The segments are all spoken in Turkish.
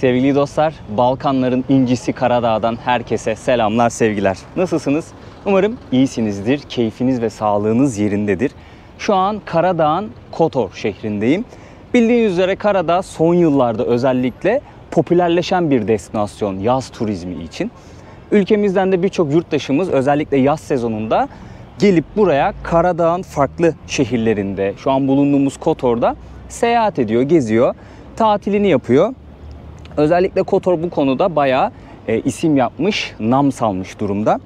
Sevgili dostlar, Balkanların incisi Karadağ'dan herkese selamlar, sevgiler. Nasılsınız? Umarım iyisinizdir, keyfiniz ve sağlığınız yerindedir. Şu an Karadağ'ın Kotor şehrindeyim. Bildiğiniz üzere Karadağ son yıllarda özellikle popülerleşen bir destinasyon yaz turizmi için. Ülkemizden de birçok yurttaşımız özellikle yaz sezonunda gelip buraya Karadağ'ın farklı şehirlerinde, şu an bulunduğumuz Kotor'da seyahat ediyor, geziyor, tatilini yapıyor. Özellikle Kotor bu konuda bayağı isim yapmış, nam salmış durumda.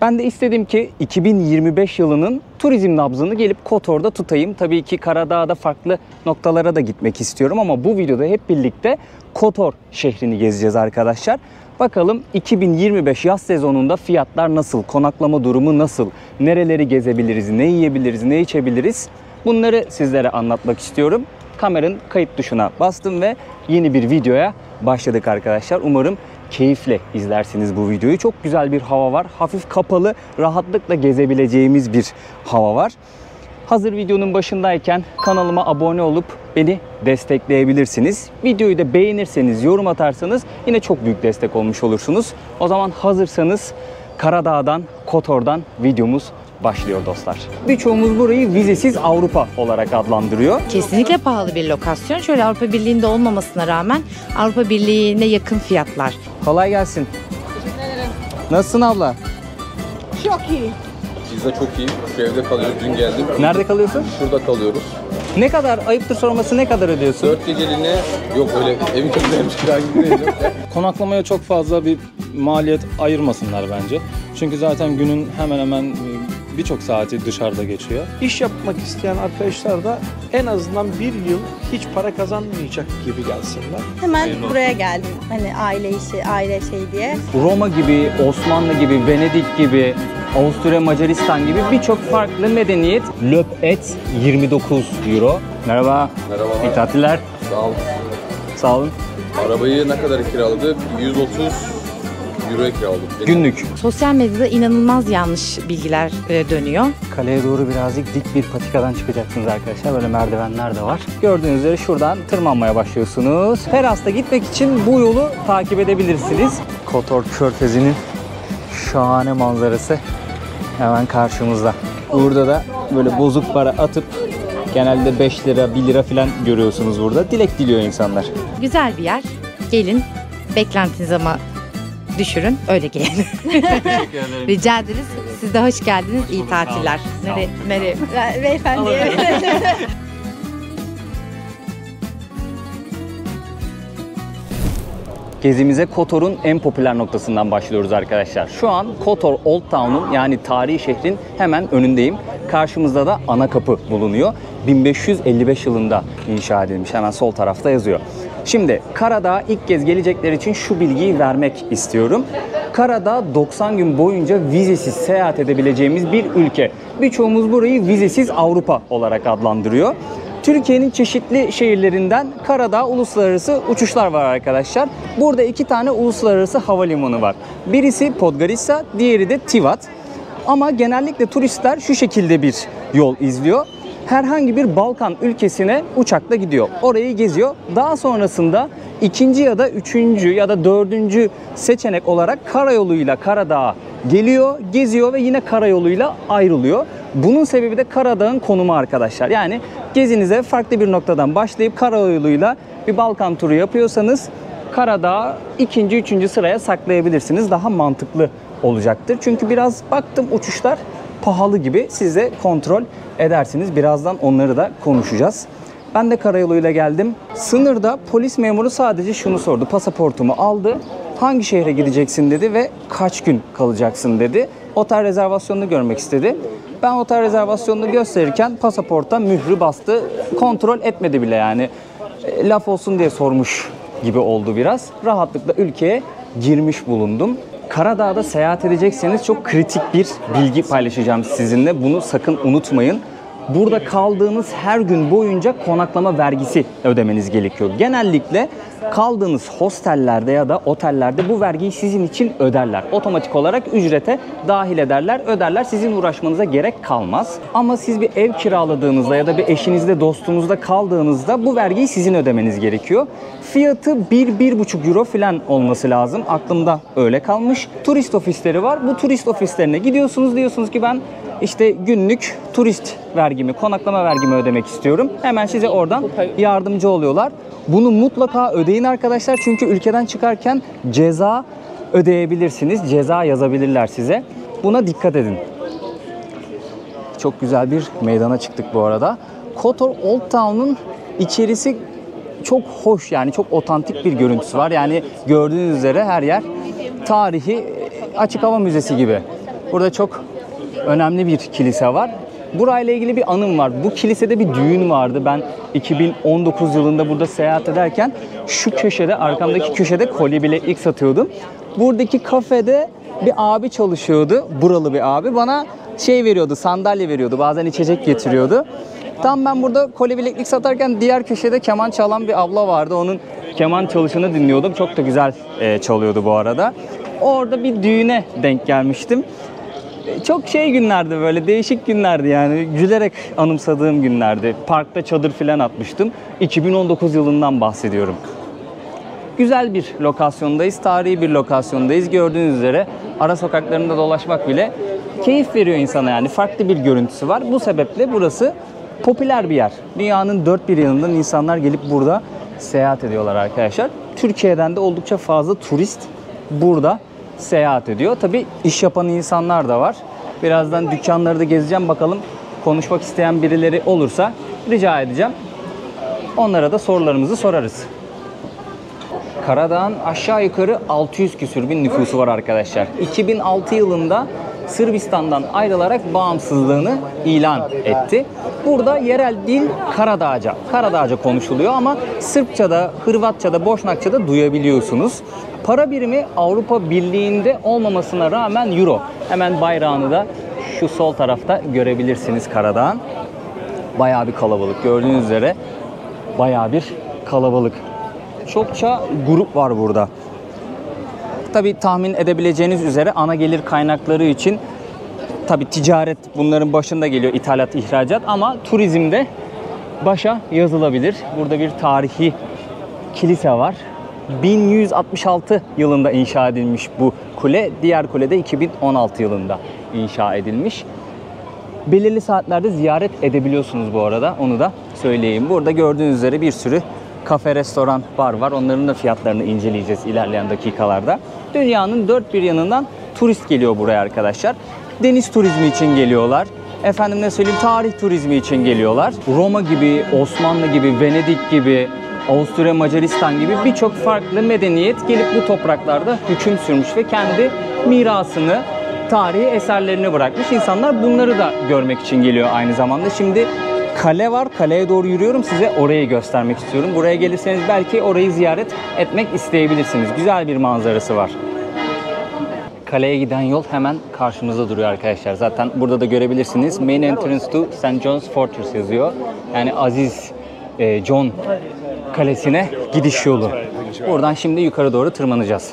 Ben de istedim ki 2025 yılının turizm nabzını gelip Kotor'da tutayım. Tabii ki Karadağ'da farklı noktalara da gitmek istiyorum ama bu videoda hep birlikte Kotor şehrini gezeceğiz arkadaşlar. Bakalım 2025 yaz sezonunda fiyatlar nasıl, konaklama durumu nasıl, nereleri gezebiliriz, ne yiyebiliriz, ne içebiliriz? Bunları sizlere anlatmak istiyorum. Kameranın kayıt tuşuna bastım ve yeni bir videoya başladık arkadaşlar. Umarım keyifle izlersiniz bu videoyu. Çok güzel bir hava var. Hafif kapalı, rahatlıkla gezebileceğimiz bir hava var. Hazır videonun başındayken kanalıma abone olup beni destekleyebilirsiniz. Videoyu da beğenirseniz, yorum atarsanız yine çok büyük destek olmuş olursunuz. O zaman hazırsanız Karadağ'dan, Kotor'dan videomuz başlıyor dostlar. Birçoğumuz burayı vizesiz Avrupa olarak adlandırıyor. Kesinlikle pahalı bir lokasyon. Şöyle Avrupa Birliği'nde olmamasına rağmen Avrupa Birliği'ne yakın fiyatlar. Kolay gelsin. Teşekkür ederim. Nasılsın abla? Çok iyi. Biz de çok iyi. Şu evde kalıyoruz. Dün geldim. Nerede kalıyorsun? Şurada kalıyoruz. Ne kadar, ayıptır sorması, ne kadar ödüyorsun? 4 geceliğine yok öyle evin önünde kira gibi değil. Konaklamaya çok fazla bir maliyet ayırmasınlar bence. Çünkü zaten günün hemen hemen birçok saati dışarıda geçiyor. İş yapmak isteyen arkadaşlar da en azından bir yıl hiç para kazanmayacak gibi gelsinler. Hemen buraya geldim. Hani aile işi, aile şey diye. Roma gibi, Osmanlı gibi, Venedik gibi, Avusturya, Macaristan gibi birçok farklı medeniyet. Löp et 29 euro. Merhaba. Merhabalar. İyi tatiller. Sağ ol. Sağ olun. Arabayı ne kadar kiraladı? 130 euroya kiraladık. Günlük. Sosyal medyada inanılmaz yanlış bilgiler dönüyor. Kaleye doğru birazcık dik bir patikadan çıkacaksınız arkadaşlar. Böyle merdivenler de var. Gördüğünüz üzere şuradan tırmanmaya başlıyorsunuz. Terasta gitmek için bu yolu takip edebilirsiniz. Kotor Körfezi'nin şahane manzarası hemen karşımızda. Burada da böyle bozuk para atıp genelde 5 lira, 1 lira falan görüyorsunuz burada. Dilek diliyor insanlar. Güzel bir yer. Gelin. Beklentinizi ama düşürün. Öyle gelin. Rica ederiz. Siz de hoş geldiniz. İyi tatiller. Nereye? Beyefendi. Gezimize Kotor'un en popüler noktasından başlıyoruz arkadaşlar. Şu an Kotor Old Town'un yani tarihi şehrin hemen önündeyim. Karşımızda da ana kapı bulunuyor. 1555 yılında inşa edilmiş. Hemen sol tarafta yazıyor. Şimdi Karadağ'a ilk kez gelecekler için şu bilgiyi vermek istiyorum. Karadağ 90 gün boyunca vizesiz seyahat edebileceğimiz bir ülke. Birçoğumuz burayı vizesiz Avrupa olarak adlandırıyor. Türkiye'nin çeşitli şehirlerinden Karadağ uluslararası uçuşlar var arkadaşlar. Burada 2 tane uluslararası havalimanı var. Birisi Podgorica, diğeri de Tivat. Ama genellikle turistler şu şekilde bir yol izliyor. Herhangi bir Balkan ülkesine uçakla gidiyor. Orayı geziyor. Daha sonrasında ikinci ya da üçüncü ya da dördüncü seçenek olarak karayoluyla Karadağ'a geliyor, geziyor ve yine karayoluyla ayrılıyor. Bunun sebebi de Karadağ'ın konumu arkadaşlar. Yani gezinize farklı bir noktadan başlayıp karayoluyla bir Balkan turu yapıyorsanız Karadağ'ı ikinci, üçüncü sıraya saklayabilirsiniz. Daha mantıklı olacaktır. Çünkü biraz baktım uçuşlar pahalı gibi, siz de kontrol edersiniz. Birazdan onları da konuşacağız. Ben de karayoluyla geldim. Sınırda polis memuru sadece şunu sordu. Pasaportumu aldı. Hangi şehre gideceksin dedi ve kaç gün kalacaksın dedi. Otel rezervasyonunu görmek istedi. Ben otel rezervasyonunu gösterirken pasaporta mührü bastı. Kontrol etmedi bile yani. Laf olsun diye sormuş gibi oldu biraz. Rahatlıkla ülkeye girmiş bulundum. Karadağ'da seyahat edecekseniz çok kritik bir bilgi paylaşacağım sizinle. Bunu sakın unutmayın. burada kaldığınız her gün boyunca konaklama vergisi ödemeniz gerekiyor. Genellikle kaldığınız hostellerde ya da otellerde bu vergiyi sizin için öderler. Otomatik olarak ücrete dahil ederler, öderler. Sizin uğraşmanıza gerek kalmaz. Ama siz bir ev kiraladığınızda ya da bir eşinizde, dostunuzda kaldığınızda bu vergiyi sizin ödemeniz gerekiyor. Fiyatı 1-1,5 euro falan olması lazım. Aklımda öyle kalmış. Turist ofisleri var. Bu turist ofislerine gidiyorsunuz, diyorsunuz ki ben işte günlük turist vergimi, konaklama vergimi ödemek istiyorum. Hemen size oradan yardımcı oluyorlar. Bunu mutlaka ödeyin arkadaşlar. Çünkü ülkeden çıkarken ceza ödeyebilirsiniz. Ceza yazabilirler size. Buna dikkat edin. Çok güzel bir meydana çıktık bu arada. Kotor Old Town'un içerisi çok hoş, yani çok otantik bir görüntüsü var. Yani gördüğünüz üzere her yer tarihi, açık hava müzesi gibi. Burada çok önemli bir kilise var. Burayla ilgili bir anım var. Bu kilisede bir düğün vardı. Ben 2019 yılında burada seyahat ederken şu köşede, arkamdaki köşede kolye bileklik satıyordum. Buradaki kafede bir abi çalışıyordu. Buralı bir abi. Bana şey veriyordu, sandalye veriyordu. Bazen içecek getiriyordu. Tam ben burada kolye bileklik satarken diğer köşede keman çalan bir abla vardı. Onun keman çalışını dinliyordum. Çok da güzel çalıyordu bu arada. Orada bir düğüne denk gelmiştim. Çok günlerdi, böyle değişik günlerdi yani. Gülerek anımsadığım günlerdi. Parkta çadır falan atmıştım. 2019 yılından bahsediyorum. Güzel bir lokasyondayız, tarihi bir lokasyondayız. Gördüğünüz üzere ara sokaklarında dolaşmak bile keyif veriyor insana yani. Farklı bir görüntüsü var. Bu sebeple burası popüler bir yer. Dünyanın dört bir yanından insanlar gelip burada seyahat ediyorlar arkadaşlar. Türkiye'den de oldukça fazla turist burada seyahat ediyor. Tabii iş yapan insanlar da var. Birazdan dükkanları da gezeceğim. Bakalım konuşmak isteyen birileri olursa rica edeceğim. Onlara da sorularımızı sorarız. Karadağ'ın aşağı yukarı 600 küsür bin nüfusu var arkadaşlar. 2006 yılında Sırbistan'dan ayrılarak bağımsızlığını ilan etti. Burada yerel dil Karadağca. Karadağca konuşuluyor ama Sırpça'da, Hırvatça'da, Boşnakça'da duyabiliyorsunuz. Para birimi Avrupa Birliği'nde olmamasına rağmen euro. Hemen bayrağını da şu sol tarafta görebilirsiniz Karadağ'ın. Bayağı bir kalabalık. Gördüğünüz üzere bayağı bir kalabalık. Çokça grup var burada. Tabii tahmin edebileceğiniz üzere ana gelir kaynakları için tabii ticaret bunların başında geliyor, ithalat, ihracat, ama turizmde başa yazılabilir. Burada bir tarihi kilise var. 1166 yılında inşa edilmiş bu kule. Diğer kule de 2016 yılında inşa edilmiş. Belirli saatlerde ziyaret edebiliyorsunuz bu arada. Onu da söyleyeyim. Burada gördüğünüz üzere bir sürü kafe, restoran, bar var. Onların da fiyatlarını inceleyeceğiz ilerleyen dakikalarda. Dünyanın dört bir yanından turist geliyor buraya arkadaşlar. Deniz turizmi için geliyorlar. Efendim ne söyleyeyim, tarih turizmi için geliyorlar. Roma gibi, Osmanlı gibi, Venedik gibi, Avusturya, Macaristan gibi birçok farklı medeniyet gelip bu topraklarda hüküm sürmüş ve kendi mirasını, tarihi eserlerini bırakmış. İnsanlar bunları da görmek için geliyor aynı zamanda. Şimdi kale var. Kaleye doğru yürüyorum. Size orayı göstermek istiyorum. Buraya gelirseniz belki orayı ziyaret etmek isteyebilirsiniz. Güzel bir manzarası var. Kaleye giden yol hemen karşımızda duruyor arkadaşlar. Zaten burada da görebilirsiniz. Main entrance to St. John's Fortress yazıyor. Yani Aziz John Kalesi'ne gidiş yolu. Buradan şimdi yukarı doğru tırmanacağız.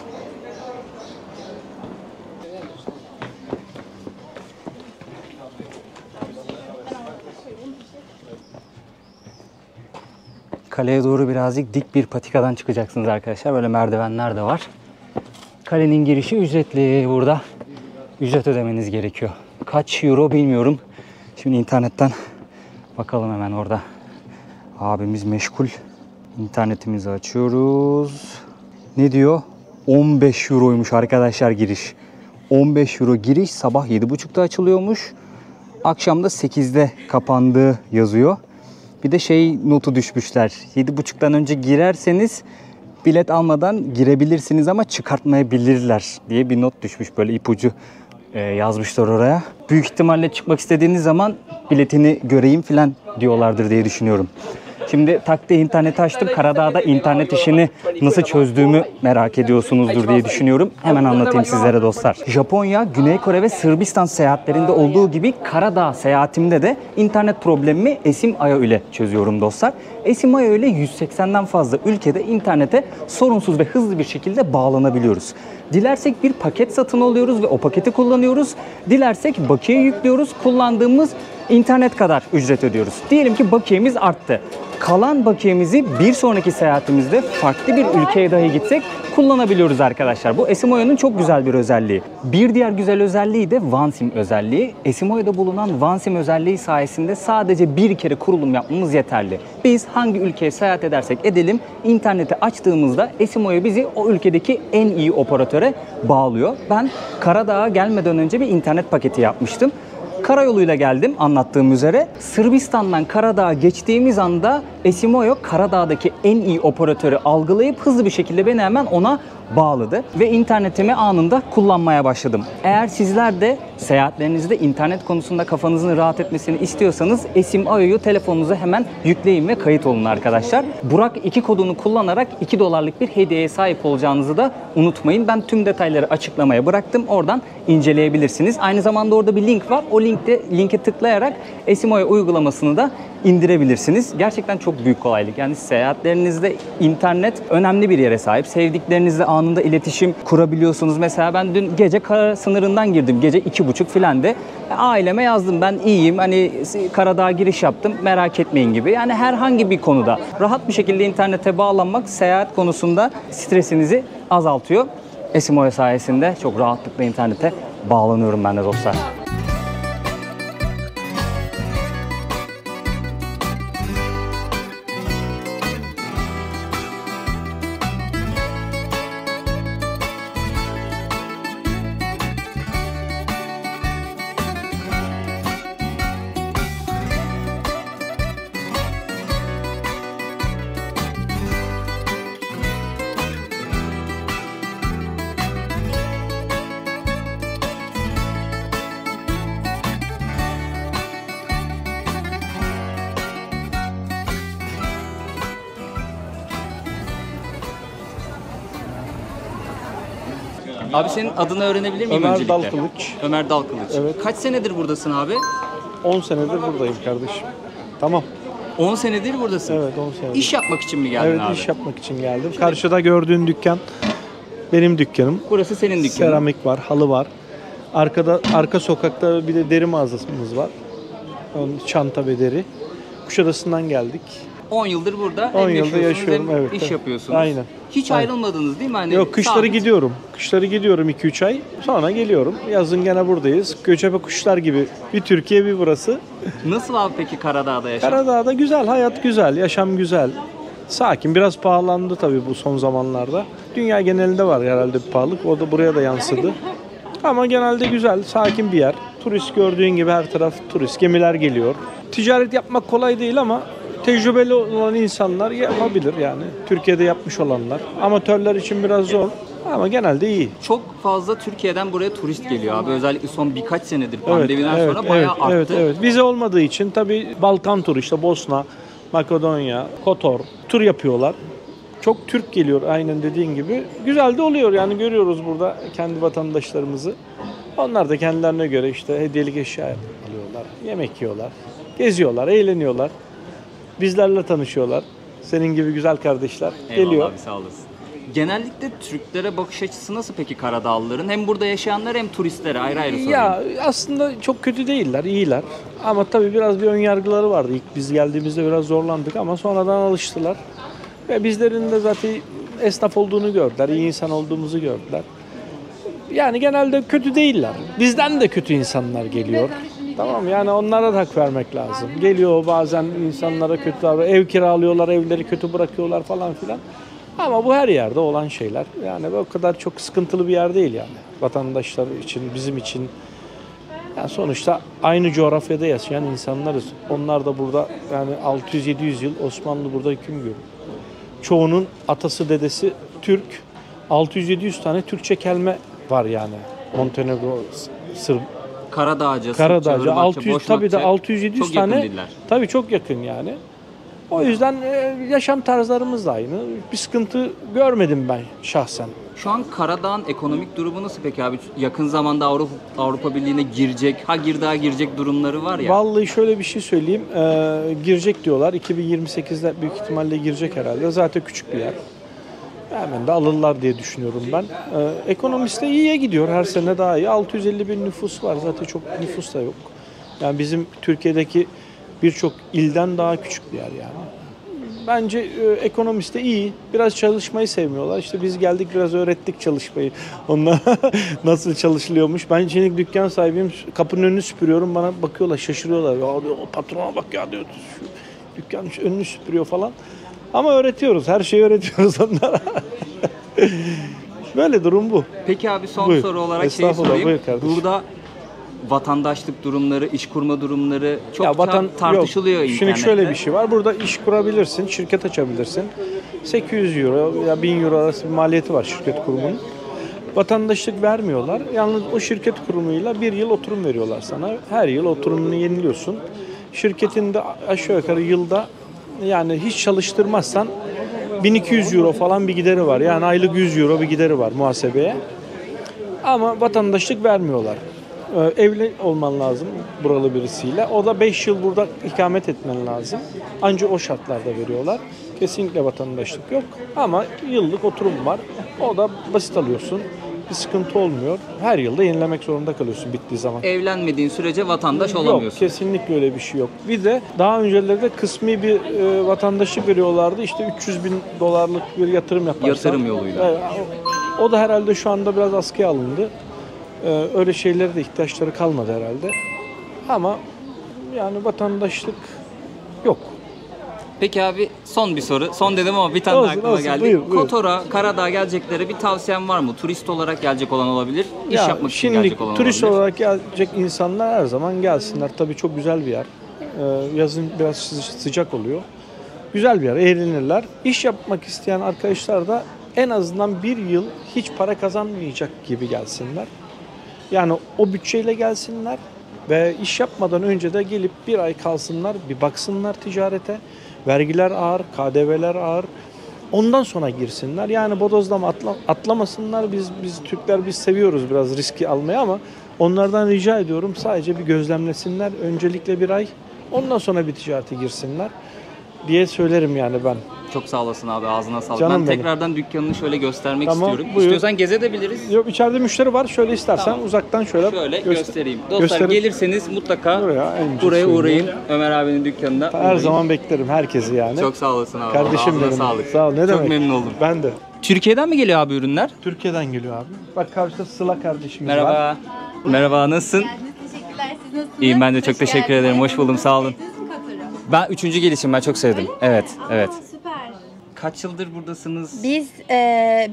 Kaleye doğru birazcık dik bir patikadan çıkacaksınız arkadaşlar. Böyle merdivenler de var. Kalenin girişi ücretli. Burada ücret ödemeniz gerekiyor. Kaç euro bilmiyorum. Şimdi internetten bakalım hemen orada. Abimiz meşgul. İnternetimizi açıyoruz. Ne diyor? 15 euroymuş arkadaşlar giriş. 15 euro giriş. Sabah 7.30'da açılıyormuş. Akşam da 8'de kapandığı yazıyor. Bir de notu düşmüşler. 7.30'dan önce girerseniz bilet almadan girebilirsiniz ama çıkartmayabilirler diye bir not düşmüş. Böyle ipucu yazmışlar oraya. Büyük ihtimalle çıkmak istediğiniz zaman biletini göreyim falan diyorlardır diye düşünüyorum. Şimdi tak diye interneti açtım. Karadağ'da internet işini nasıl çözdüğümü merak ediyorsunuzdur diye düşünüyorum. Hemen anlatayım sizlere dostlar. Japonya, Güney Kore ve Sırbistan seyahatlerinde olduğu gibi Karadağ seyahatimde de internet problemimi SIM-IO ile çözüyorum dostlar. SIM-IO ile 180'den fazla ülkede internete sorunsuz ve hızlı bir şekilde bağlanabiliyoruz. Dilersek bir paket satın alıyoruz ve o paketi kullanıyoruz. Dilersek bakiye yüklüyoruz. Kullandığımız internet kadar ücret ödüyoruz. Diyelim ki bakiyemiz arttı. Kalan bakiyemizi bir sonraki seyahatimizde farklı bir ülkeye dahi gitsek kullanabiliyoruz arkadaşlar. Bu SIM-IO'nun çok güzel bir özelliği. Bir diğer güzel özelliği de OneSIM özelliği. SIM-IO'da bulunan OneSIM özelliği sayesinde sadece bir kere kurulum yapmamız yeterli. Biz hangi ülkeye seyahat edersek edelim, interneti açtığımızda SIM-IO bizi o ülkedeki en iyi operatöre bağlıyor. Ben Karadağ'a gelmeden önce bir internet paketi yapmıştım. Karayoluyla geldim anlattığım üzere. Sırbistan'dan Karadağ'a geçtiğimiz anda SIM-IO Karadağ'daki en iyi operatörü algılayıp hızlı bir şekilde beni hemen ona bağladı ve internetimi anında kullanmaya başladım. Eğer sizler de seyahatlerinizde internet konusunda kafanızın rahat etmesini istiyorsanız SIM-IO'yu telefonunuza hemen yükleyin ve kayıt olun arkadaşlar. Burak 2 kodunu kullanarak $2'lık bir hediyeye sahip olacağınızı da unutmayın. Ben tüm detayları açıklamaya bıraktım. Oradan inceleyebilirsiniz. Aynı zamanda orada bir link var. O linke tıklayarak SIM-IO uygulamasını da indirebilirsiniz. Gerçekten çok büyük kolaylık. Yani seyahatlerinizde internet önemli bir yere sahip. Sevdiklerinizle anında iletişim kurabiliyorsunuz. Mesela ben dün gece kara sınırından girdim. Gece 2.30 filan de. Aileme yazdım, ben iyiyim. Hani Karadağ'a giriş yaptım. Merak etmeyin gibi. Yani herhangi bir konuda rahat bir şekilde internete bağlanmak seyahat konusunda stresinizi azaltıyor. SIM-IO sayesinde çok rahatlıkla internete bağlanıyorum ben de dostlar. Abi senin adını öğrenebilir miyim Ömer öncelikle? Dalkılıç. Ömer Dalkılıç. Evet. Kaç senedir buradasın abi? 10 senedir buradayım kardeşim. Tamam. 10 senedir buradasın. Evet, 10 senedir. İş yapmak için mi geldin Evet, abi? iş yapmak için geldim. Karşıda gördüğün dükkan benim dükkanım. Burası senin dükkanın. Seramik var, halı var. Arka sokakta bir de deri mağazamız var. Çanta ve deri. Kuşadası'ndan geldik. 10 yıldır burada 10 hem yılda yaşıyorsunuz yaşıyorum, hem evet, iş evet. yapıyorsunuz. Aynen. Hiç Aynen. ayrılmadınız değil mi? Hani Yok, kışları sabit. gidiyorum. Kışları gidiyorum 2-3 ay. Sonra geliyorum. Yazın gene buradayız. Göçebe kuşlar gibi. Bir Türkiye bir burası. Nasıl abi peki Karadağ'da yaşam? Karadağ'da güzel, hayat güzel, yaşam güzel. Sakin, biraz pahalandı tabii bu son zamanlarda. Dünya genelinde var herhalde bir pahalılık. O da buraya da yansıdı. Ama genelde güzel, sakin bir yer. Turist gördüğün gibi her taraf turist. Gemiler geliyor. Ticaret yapmak kolay değil ama tecrübeli olan insanlar yapabilir yani. Türkiye'de yapmış olanlar. Amatörler için biraz zor ama genelde iyi. Çok fazla Türkiye'den buraya turist geliyor abi. Özellikle son birkaç senedir pandemiden sonra bayağı arttı. Evet. Vize olmadığı için tabii Balkan turu, işte Bosna, Makedonya, Kotor tur yapıyorlar. Çok Türk geliyor aynen dediğin gibi. Güzel de oluyor yani, görüyoruz burada kendi vatandaşlarımızı. Onlar da kendilerine göre işte hediyelik eşya alıyorlar, yemek yiyorlar, geziyorlar, eğleniyorlar. Bizlerle tanışıyorlar. Senin gibi güzel kardeşler Eyvallah geliyor. abi, sağ olasın. Genellikle Türklere bakış açısı nasıl peki Karadağlıların? Hem burada yaşayanlar hem turistlere ayrı ayrı sorayım. Ya aslında çok kötü değiller, iyiler. Ama tabii biraz bir ön yargıları vardı. İlk biz geldiğimizde biraz zorlandık ama sonradan alıştılar. Ve bizlerin de zaten esnaf olduğunu gördüler, iyi insan olduğumuzu gördüler. Yani genelde kötü değiller. Bizden de kötü insanlar geliyor. Tamam, yani onlara da hak vermek lazım. Geliyor bazen insanlara kötü davranıyor. Ev kiralıyorlar, evleri kötü bırakıyorlar falan filan. Ama bu her yerde olan şeyler. Yani o kadar çok sıkıntılı bir yer değil yani. Vatandaşlar için, bizim için. Yani sonuçta aynı coğrafyada yaşayan insanlarız. Onlar da burada yani 600-700 yıl Osmanlı burada hüküm görüyor. Çoğunun atası, dedesi Türk. 600-700 tane Türkçe kelime var yani. Montenegro, Sırp, Karadağca, Karadağca, Sırpça, 600 tabii de Boşnakça, 600-700 çok yakın tane. diller. Tabii çok yakın yani. O yüzden yaşam tarzlarımız da aynı. Bir sıkıntı görmedim ben şahsen. Şu an Karadağ'ın ekonomik durumu nasıl peki abi? Yakın zamanda Avrupa Birliği'ne girecek, girecek durumları var ya. Vallahi şöyle bir şey söyleyeyim. Girecek diyorlar. 2028'de büyük ihtimalle girecek herhalde. Zaten küçük bir yer. Hemen de alırlar diye düşünüyorum ben. Ekonomisi de iyiye gidiyor. Her sene daha iyi. 650 bin nüfus var. Zaten çok nüfus da yok. Yani bizim Türkiye'deki birçok ilden daha küçük bir yer yani. Bence ekonomisi de iyi. Biraz çalışmayı sevmiyorlar. İşte biz geldik biraz öğrettik çalışmayı. Onlara nasıl çalışılıyormuş. Ben şimdi dükkan sahibiyim. Kapının önünü süpürüyorum. Bana bakıyorlar, şaşırıyorlar. Ya diyor, o patrona bak ya diyor. Şu dükkanın önünü süpürüyor falan. Ama öğretiyoruz. Her şeyi öğretiyoruz onlara. Böyle durum bu. Peki abi son Buyur. soru olarak Estağfurullah, sorayım. buyur kardeşim. Burada vatandaşlık durumları, iş kurma durumları çok Ya tartışılıyor yok. internette. Şimdi şöyle bir şey var. Burada iş kurabilirsin, şirket açabilirsin. 800 euro ya 1000 euro arası bir maliyeti var şirket kurumunun. Vatandaşlık vermiyorlar. Yalnız o şirket kurumuyla bir yıl oturum veriyorlar sana. Her yıl oturumunu yeniliyorsun. Şirketin de aşağı yukarı yılda yani hiç çalıştırmazsan 1200 euro falan bir gideri var. Yani aylık 100 euro bir gideri var muhasebeye. Ama vatandaşlık vermiyorlar. Evli olman lazım buralı birisiyle. O da 5 yıl burada ikamet etmen lazım. Ancak o şartlarda veriyorlar. Kesinlikle vatandaşlık yok. Ama yıllık oturum var. O da basit alıyorsun. Bir sıkıntı olmuyor. Her yılda yenilemek zorunda kalıyorsun bittiği zaman. Evlenmediğin sürece vatandaş olamıyorsun. Yok, kesinlikle öyle bir şey yok. Bir de daha öncelerde kısmi bir vatandaşlık veriyorlardı. İşte 300 bin dolarlık bir yatırım yaparsan. Yatırım yoluyla. Evet, o da herhalde şu anda biraz askıya alındı. Öyle şeylere de ihtiyaçları kalmadı herhalde. Ama yani vatandaşlık yok. Peki abi son bir soru. Son dedim ama bir tane Olsun, aklıma olsun. geldi. Buyur, buyur. Kotor'a, Karadağ'a geleceklere bir tavsiyen var mı? Turist olarak gelecek olan olabilir, iş Ya yapmak için şimdi gelecek olan turist olabilir. olarak gelecek insanlar her zaman gelsinler. Tabii çok güzel bir yer. Yazın biraz sıcak oluyor. Güzel bir yer, eğlenirler. İş yapmak isteyen arkadaşlar da en azından bir yıl hiç para kazanmayacak gibi gelsinler. Yani o bütçeyle gelsinler ve iş yapmadan önce de gelip bir ay kalsınlar, bir baksınlar ticarete. Vergiler ağır, KDV'ler ağır. Ondan sonra girsinler. Yani bodozlama atlamasınlar. Biz Türkler seviyoruz biraz riski almayı ama onlardan rica ediyorum sadece bir gözlemlesinler. Öncelikle bir ay. Ondan sonra bir ticarete girsinler diye söylerim yani ben. Çok sağ olasın abi, ağzına sağlık. Canım Ben benim. tekrardan dükkanını şöyle göstermek Tamam, istiyorum. buyur. İstiyorsan gezebiliriz. Yok içeride müşteri var. Şöyle istersen Tamam. uzaktan şöyle Göstereyim. Dostlar gösterin. gelirseniz mutlaka Buraya buraya uğrayın. Ömer abinin dükkanına. Her uğrayın. zaman beklerim herkesi yani. Çok sağ olasın abi. Kardeşim Ağzına benim. sağlık. Sağ ol. Ne demek? Çok memnun oldum. Ben de. Türkiye'den mi geliyor abi ürünler? Türkiye'den geliyor abi. Bak karşıda Sıla kardeşimiz var. Merhaba. Merhaba, nasılsın? Teşekkürler. Siz nasılsınız? İyiyim, ben de çok Hoş teşekkür geldiniz. ederim. Hoş buldum, sağ olun. Sevdiniz mi Katar'ı? Ben 3. gelişim, ben çok sevdim. Evet, evet. Süper. Kaç yıldır buradasınız?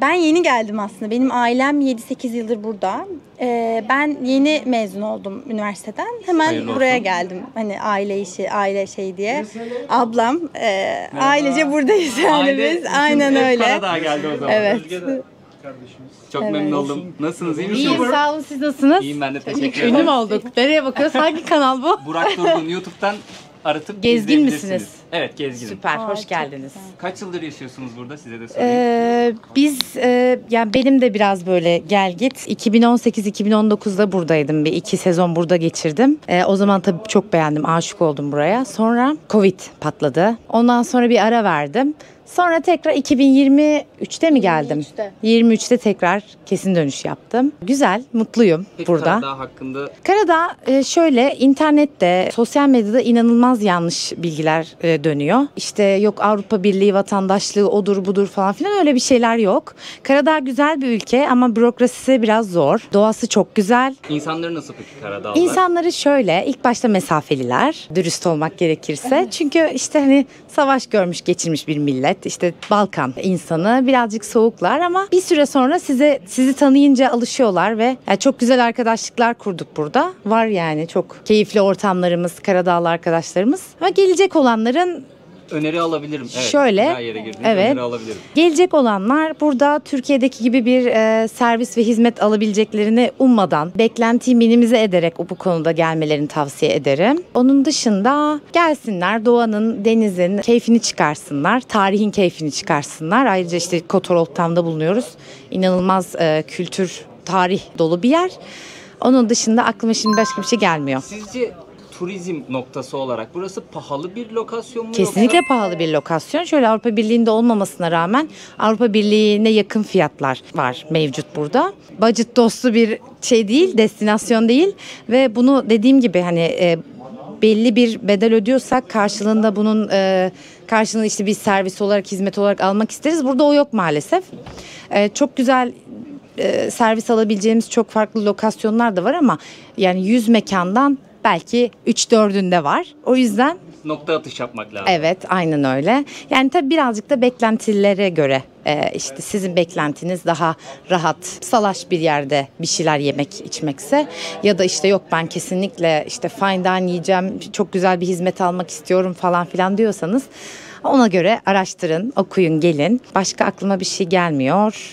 Ben yeni geldim aslında. Benim ailem 7-8 yıldır burada. Ben yeni mezun oldum üniversiteden. Hemen Hayırlı buraya olsun. geldim. Hani aile işi, aile şey diye. Ablam, ailece buradayız yani biz. Aynen öyle. Karadağ geldi o zaman. Evet. Çok Evet. memnun oldum. Nasılsınız, iyi misiniz? İyiyim, sağ olun. Siz nasılsınız? İyiyim, ben de teşekkür Ünlü ederim. mü olduk? Nereye bakıyoruz? Hangi kanal bu? Burak Durgun YouTube'dan aratıp Gezgin izleyebilirsiniz. misiniz? Evet, gezginim. Süper, Aa, hoş çok geldiniz. Kaç yıldır yaşıyorsunuz burada, size de sorayım. Biz yani benim de biraz böyle gel git. 2018-2019'da buradaydım. Bir 2 sezon burada geçirdim. O zaman tabii çok beğendim. Aşık oldum buraya. Sonra Covid patladı. Ondan sonra bir ara verdim. Sonra tekrar 2023'te mi geldim? 23'te tekrar kesin dönüş yaptım. Güzel, mutluyum Peki burada. Karadağ hakkında Karadağ şöyle internette, sosyal medyada inanılmaz yanlış bilgiler dönüyor. İşte yok Avrupa Birliği vatandaşlığı odur budur falan filan, öyle bir şeyler yok. Karadağ güzel bir ülke ama bürokrasisi biraz zor. Doğası çok güzel. insanları nasıl peki Karadağlılar? İnsanları şöyle, ilk başta mesafeliler, dürüst olmak gerekirse. Çünkü işte hani savaş görmüş geçirmiş bir millet. İşte Balkan insanı birazcık soğuklar ama bir süre sonra sizi tanıyınca alışıyorlar ve yani çok güzel arkadaşlıklar kurduk burada. Var yani çok keyifli ortamlarımız, Karadağlı arkadaşlarımız. Ama gelecek olanların öneri alabilirim. Evet, Şöyle, güzel yere girdiniz. evet. Öneri alabilirim. Gelecek olanlar burada Türkiye'deki gibi bir servis ve hizmet alabileceklerini ummadan, beklentiyi minimize ederek bu konuda gelmelerini tavsiye ederim. Onun dışında gelsinler, doğanın, denizin keyfini çıkarsınlar, tarihin keyfini çıkarsınlar. Ayrıca işte Kotor Old Town'da bulunuyoruz. İnanılmaz kültür, tarih dolu bir yer. Onun dışında aklıma şimdi başka bir şey gelmiyor. Sizce turizm noktası olarak burası pahalı bir lokasyon mu? Kesinlikle yoksa? pahalı bir lokasyon. Şöyle Avrupa Birliği'nde olmamasına rağmen Avrupa Birliği'ne yakın fiyatlar var mevcut burada. Budget dostu bir şey değil, destinasyon değil ve bunu dediğim gibi hani belli bir bedel ödüyorsak karşılığında bunun karşılığında işte bir servis olarak, hizmet olarak almak isteriz. Burada o yok maalesef. Çok güzel servis alabileceğimiz çok farklı lokasyonlar da var ama yani 100 mekandan belki 3-4'ünde var. O yüzden Nokta atış yapmak lazım. evet, aynen öyle. Yani tabii birazcık da beklentilere göre işte sizin beklentiniz daha rahat, salaş bir yerde bir şeyler yemek içmekse ya da işte yok ben kesinlikle işte fine dining yiyeceğim, çok güzel bir hizmet almak istiyorum falan filan diyorsanız ona göre araştırın, okuyun, gelin. Başka aklıma bir şey gelmiyor.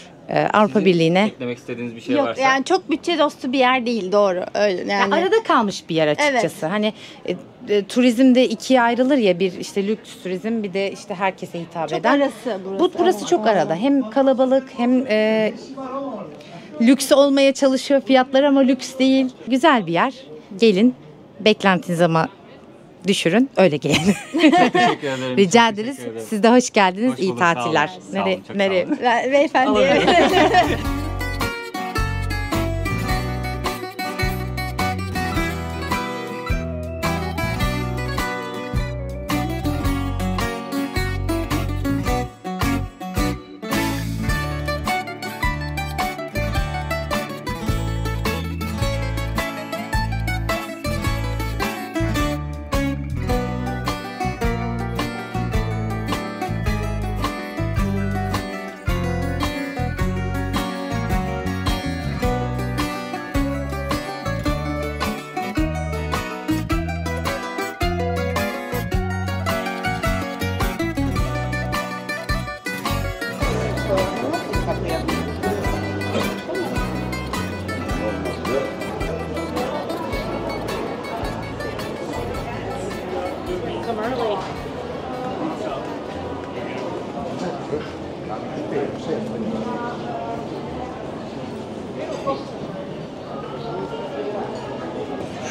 Avrupa Sizin Birliği'ne. eklemek istediğiniz bir şey Yok varsa. yani çok bütçe dostu bir yer değil, doğru öyle yani. Ya arada kalmış bir yer açıkçası. Hani turizm de ikiye ayrılır ya, bir işte lüks turizm, bir de işte herkese hitap Çok eden. arası burası. Burası çok arada. Hem kalabalık hem lüks olmaya çalışıyor fiyatlar ama lüks değil. Güzel bir yer. Gelin. Beklentinizi ama düşürün. Öyle gelin. Teşekkür ederim. Rica Çok ederiz. teşekkür ederim. Siz de hoş geldiniz. Hoş İyi bulduk, sağ olun. tatiller. Sağ olun, çok sağ Nereye? olun. Beyefendi.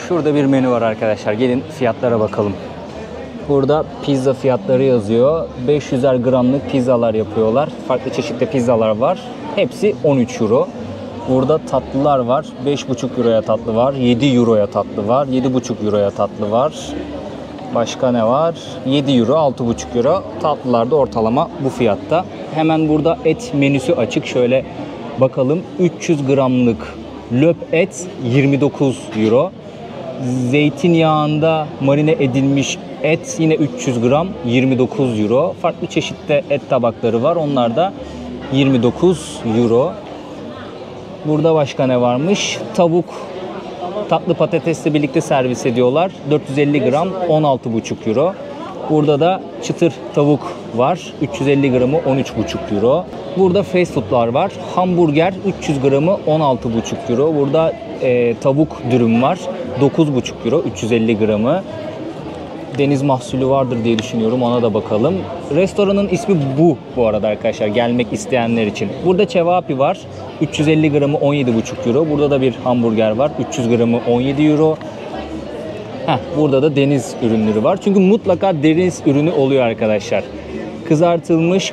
Şurada bir menü var arkadaşlar. Gelin fiyatlara bakalım. Burada pizza fiyatları yazıyor. 500'er gramlık pizzalar yapıyorlar. Farklı çeşitli pizzalar var. Hepsi 13 euro. Burada tatlılar var. 5,5 euroya tatlı var. 7 euroya tatlı var. 7,5 euroya tatlı var. Başka ne var? 7 euro, 6,5 euro. Tatlılar da ortalama bu fiyatta. Hemen burada et menüsü açık. Şöyle bakalım. 300 gramlık löp et 29 euro. Zeytinyağında marine edilmiş et yine 300 gram 29 euro. Farklı çeşitli et tabakları var. Onlar da 29 euro. Burada başka ne varmış? Tavuk tatlı patatesle birlikte servis ediyorlar. 450 gram 16,5 euro. Burada da çıtır tavuk var. 350 gramı 13,5 euro. Burada fast foodlar var. Hamburger 300 gramı 16,5 euro. Burada tavuk dürüm var. 9,5 euro 350 gramı. Deniz mahsulü vardır diye düşünüyorum. Ona da bakalım. Restoranın ismi bu arada arkadaşlar. Gelmek isteyenler için. Burada cevapi var. 350 gramı 17,5 euro. Burada da bir hamburger var. 300 gramı 17 euro. Burada da deniz ürünleri var. Çünkü mutlaka deniz ürünü oluyor arkadaşlar. Kızartılmış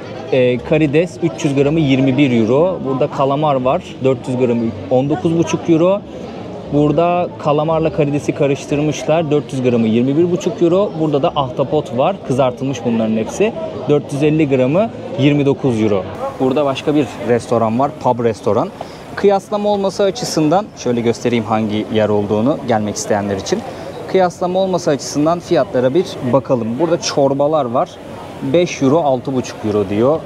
karides 300 gramı 21 euro. Burada kalamar var. 400 gramı 19,5 euro. Burada kalamarla karidesi karıştırmışlar. 400 gramı 21,5 euro. Burada da ahtapot var. Kızartılmış bunların hepsi. 450 gramı 29 euro. Burada başka bir restoran var. Pub restoran. Kıyaslama olması açısından şöyle göstereyim hangi yer olduğunu gelmek isteyenler için. Kıyaslama olması açısından fiyatlara bir bakalım. Burada çorbalar var. 5 euro 6,5 euro diyor.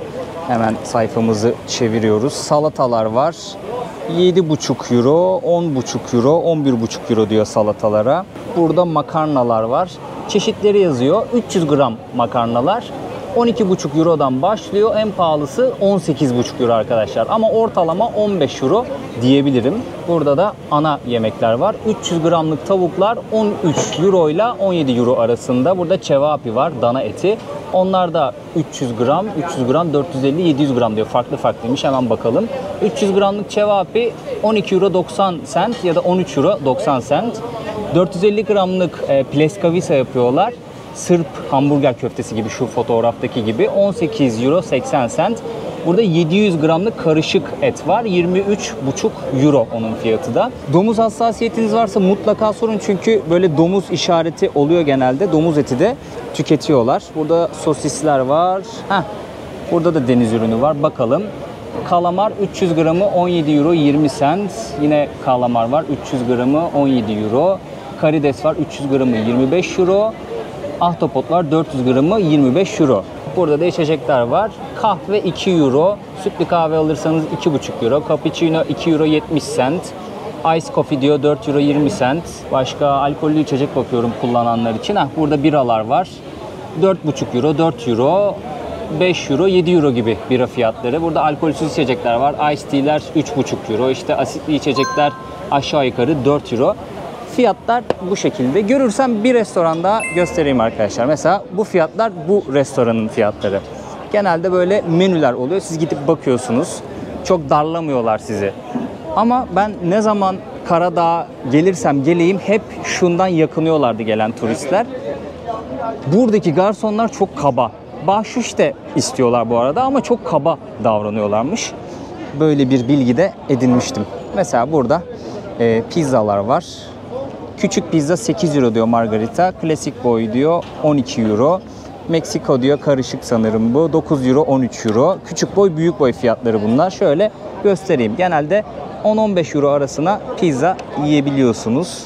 Hemen sayfamızı çeviriyoruz. Salatalar var. 7,5 euro, 10,5 euro, 11,5 euro diyor salatalara. Burada makarnalar var. Çeşitleri yazıyor. 300 gram makarnalar 12,5 Euro'dan başlıyor. En pahalısı 18,5 Euro arkadaşlar. Ama ortalama 15 Euro diyebilirim. Burada da ana yemekler var. 300 gramlık tavuklar 13 Euro ile 17 Euro arasında. Burada cevapi var, dana eti. Onlar da 300 gram, 450, 700 gram diyor. Farklı farklıymış. Hemen bakalım. 300 gramlık cevapi 12 Euro 90 cent ya da 13 Euro 90 cent. 450 gramlık pleskavica yapıyorlar. Sırp hamburger köftesi gibi, şu fotoğraftaki gibi, 18 euro 80 cent. Burada 700 gramlık karışık et var. 23,5 euro onun fiyatı da. Domuz hassasiyetiniz varsa mutlaka sorun, çünkü böyle domuz işareti oluyor genelde. Domuz eti de tüketiyorlar. Burada sosisler var. Burada da deniz ürünü var. Bakalım. Kalamar 300 gramı 17 euro 20 cent. Yine kalamar var. 300 gramı 17 euro. Karides var. 300 gramı 25 euro. Ahtapot var, 400 gramı 25 euro. Burada da içecekler var. Kahve 2 euro. Sütlü kahve alırsanız 2,5 euro. Cappuccino 2 euro 70 cent. Ice coffee diyor 4 euro 20 cent. Başka alkollü içecek bakıyorum kullananlar için. Burada biralar var. 4,5 euro, 4 euro, 5 euro, 7 euro gibi bira fiyatları. Burada alkolsüz içecekler var. Ice tea'ler 3,5 euro. İşte asitli içecekler aşağı yukarı 4 euro. Fiyatlar bu şekilde. Görürsem bir restoran daha göstereyim arkadaşlar. Mesela bu fiyatlar bu restoranın fiyatları. Genelde böyle menüler oluyor. Siz gidip bakıyorsunuz. Çok darlamıyorlar sizi. Ama ben ne zaman Karadağ'a gelirsem geleyim hep şundan yakınıyorlardı gelen turistler. Buradaki garsonlar çok kaba. Bahşiş de istiyorlar bu arada ama çok kaba davranıyorlarmış. Böyle bir bilgi de edinmiştim. Mesela burada pizzalar var. Küçük pizza 8 euro diyor margarita. Klasik boy diyor 12 euro. Meksiko diyor karışık sanırım bu. 9 euro 13 euro. Küçük boy büyük boy fiyatları bunlar. Şöyle göstereyim. Genelde 10-15 euro arasına pizza yiyebiliyorsunuz.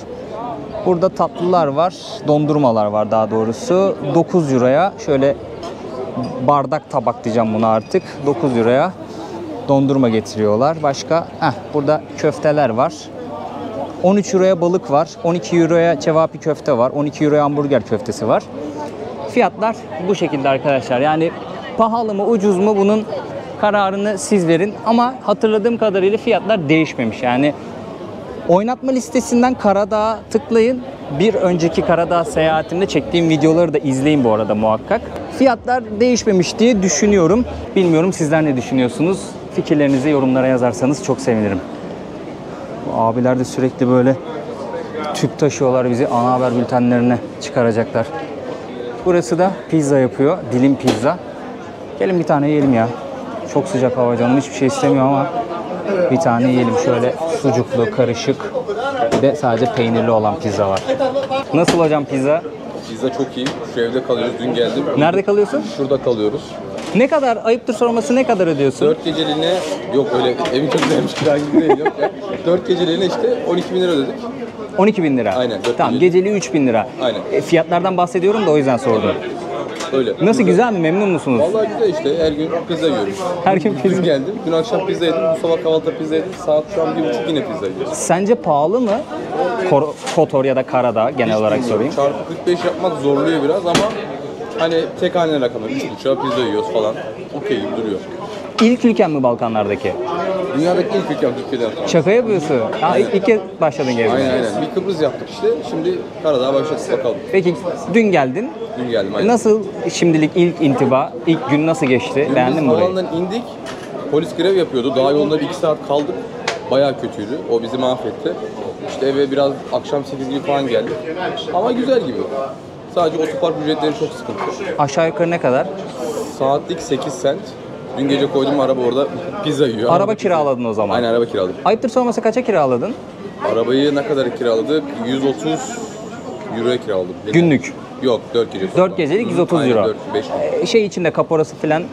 Burada tatlılar var. Dondurmalar var daha doğrusu. 9 euroya şöyle bardak tabak diyeceğim buna artık. 9 euroya dondurma getiriyorlar. Başka burada köfteler var. 13 euroya balık var. 12 euroya cevapi köfte var. 12 euroya hamburger köftesi var. Fiyatlar bu şekilde arkadaşlar. Yani pahalı mı ucuz mu bunun kararını siz verin. Ama hatırladığım kadarıyla fiyatlar değişmemiş. Yani oynatma listesinden Karadağ'a tıklayın. Bir önceki Karadağ seyahatimde çektiğim videoları da izleyin bu arada muhakkak. Fiyatlar değişmemiş diye düşünüyorum. Bilmiyorum sizler ne düşünüyorsunuz? Fikirlerinizi yorumlara yazarsanız çok sevinirim. Bu abiler de sürekli böyle tüp taşıyorlar, bizi ana haber bültenlerine çıkaracaklar. Burası da pizza yapıyor. Dilim pizza. Gelin bir tane yiyelim ya. Çok sıcak hava, canım hiçbir şey istemiyor ama bir tane yiyelim. Şöyle sucuklu, karışık. Bir de sadece peynirli olan pizza var. Nasıl hocam pizza? Pizza çok iyi. Şu evde kalıyoruz. Dün geldim. Nerede kalıyorsun? Şurada kalıyoruz. Ne kadar, ayıptır sorması, ne kadar ödüyorsun? 4 geceliğine, yok öyle evin çok güzelmiş kira gibi değil, yok ya. 4 geceliğine işte 12 bin lira ödedik. 12 bin lira. Aynen, 4 Tamam, geceliği 3 bin lira. Aynen. Fiyatlardan bahsediyorum da o yüzden sordum. Öyle. Nasıl, güzel mi? Memnun musunuz? Vallahi güzel işte. Her gün pizza yiyoruz. Her gün pizza. Dün geldim. Dün akşam pizza yedim. Bu sabah kahvaltıda pizza yedim. Saat şu an 1,5 yine pizza yiyoruz. Sence pahalı mı? Kotor ya da Karadağ genel olarak sorayım. Çarpı 45 yapmak zorluyor biraz ama hani tek hane rakamı 3,5'a pizza yiyoruz falan. Okey gibi duruyor. İlk ülken mi Balkanlardaki? Dünyadaki ilk ülkem Türkiye'den sonra. Şaka yapıyorsun. İlk kez başladın gezmeye. Aynen. Bir Kıbrıs yaptık işte. Şimdi Karadağ'a başladık bakalım. Peki dün geldin. Dün geldim aynen. Nasıl şimdilik ilk intiba? İlk gün nasıl geçti? Dün Beğendin biz mi burayı? havaalanından indik. Polis grev yapıyordu. Daha yolda bir 2 saat kaldık. Bayağı kötüydü. O bizi mahvetti. İşte eve biraz akşam 8 gibi falan geldik. Ama güzel gibi. Sadece otopark ücretleri çok sıkıntı. Aşağı yukarı ne kadar? Saatlik 8 cent. Dün gece koydum araba orada pizza yiyor. Araba kiraladın o zaman. Aynen araba kiraladım. Ayıptır sorması kaça kiraladın? Arabayı ne kadar kiraladık? 130 euroya kiraladım. Günlük. Yok 4 gece. 4 gecelik 130 Aynen, euro. 4-5. Şey içinde kaporası falan